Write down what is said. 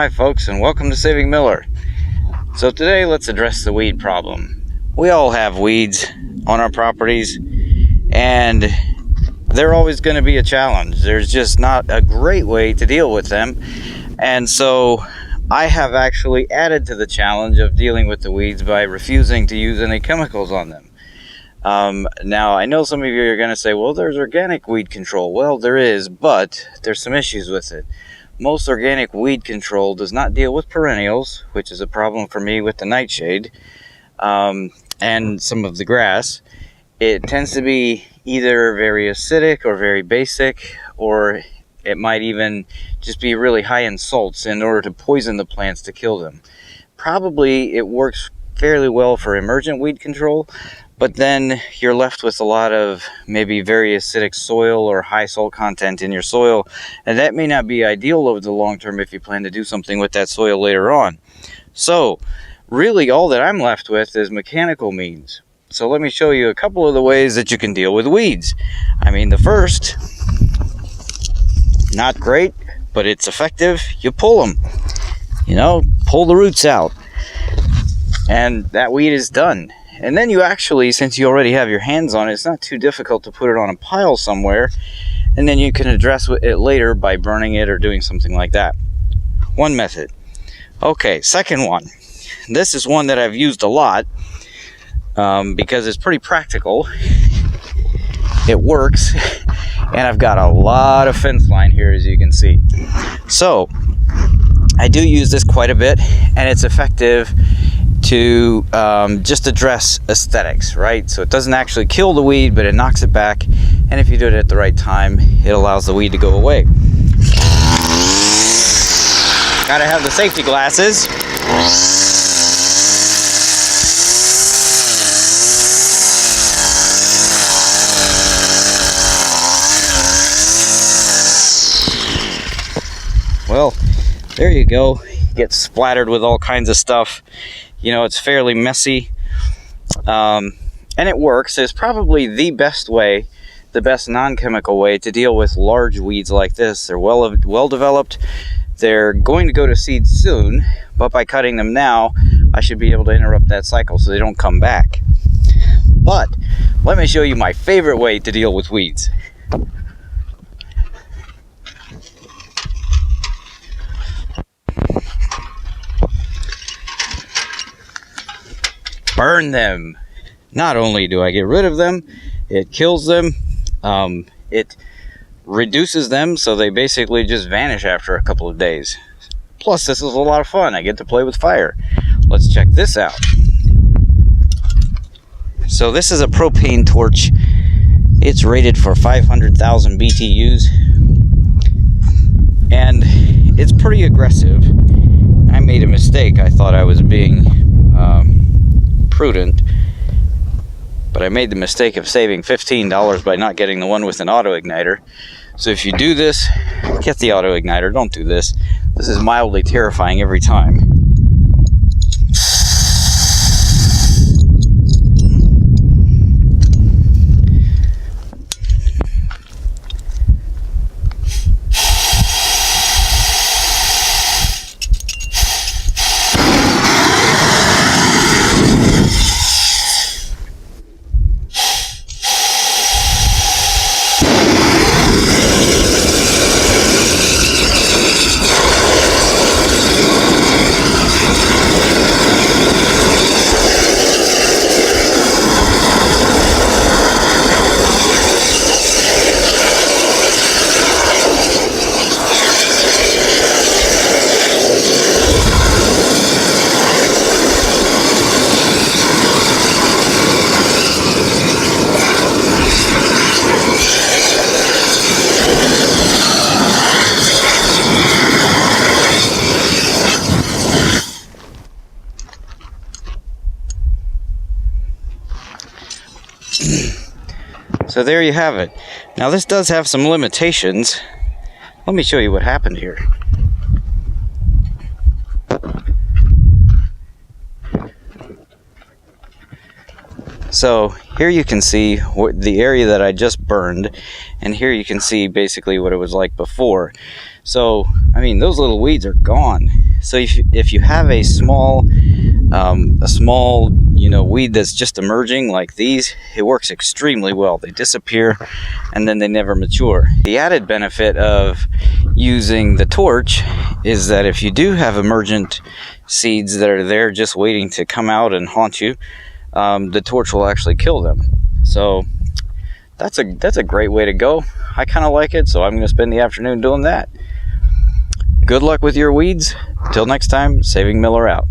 Hi folks, and welcome to Saving Miller. So today let's address the weed problem. We all have weeds on our properties, and they're always going to be a challenge. There's just not a great way to deal with them. And so I have actually added to the challenge of dealing with the weeds by refusing to use any chemicals on them. Now, I know some of you are going to say, well, there's organic weed control. Well, there is, but there's some issues with it. Most organic weed control does not deal with perennials, which is a problem for me with the nightshade, and some of the grass. It tends to be either very acidic or very basic, or it might even just be really high in salts in order to poison the plants to kill them. Probably it works fairly well for emergent weed control, but then you're left with a lot of maybe very acidic soil or high salt content in your soil, and that may not be ideal over the long term if you plan to do something with that soil later on. So really all that I'm left with is mechanical means. So let me show you a couple of the ways that you can deal with weeds. I mean, the first, not great, but it's effective. You pull them, pull the roots out, and that weed is done. And then you actually, since you already have your hands on it, it's not too difficult to put it on a pile somewhere, and then you can address it later by burning it or doing something like that. One method. Okay, second one. This is one that I've used a lot because it's pretty practical. It works, and I've got a lot of fence line here, as you can see. So I do use this quite a bit, and it's effective to just address aesthetics, right? So it doesn't actually kill the weed, but it knocks it back, and if you do it at the right time, it allows the weed to go away. Gotta have the safety glasses. Well, there you go. You get splattered with all kinds of stuff. It's fairly messy, and it works. It's probably the best way, the best non-chemical way to deal with large weeds like this. They're well developed. They're going to go to seed soon, but by cutting them now, I should be able to interrupt that cycle so they don't come back. But let me show you my favorite way to deal with weeds. Burn them. Not only do I get rid of them, it kills them, it reduces them so they basically just vanish after a couple of days. Plus, this is a lot of fun. I get to play with fire. Let's check this out. So this is a propane torch. It's rated for 500,000 BTUs, and it's pretty aggressive. I made a mistake. I thought I was being prudent, but I made the mistake of saving $15 by not getting the one with an auto igniter. So if you do this, get the auto igniter. Don't do this. This is mildly terrifying every time. So there you have it. Now this does have some limitations. Let me show you what happened here. So here you can see the area that I just burned, and here you can see basically what it was like before. So, I mean, those little weeds are gone. So if you have a small, weed that's just emerging like these, it works extremely well. They disappear and then they never mature. The added benefit of using the torch is that if you do have emergent seeds that are there just waiting to come out and haunt you, the torch will actually kill them. So that's a great way to go. I kind of like it, so I'm going to spend the afternoon doing that. Good luck with your weeds. Till next time, Saving Miller out.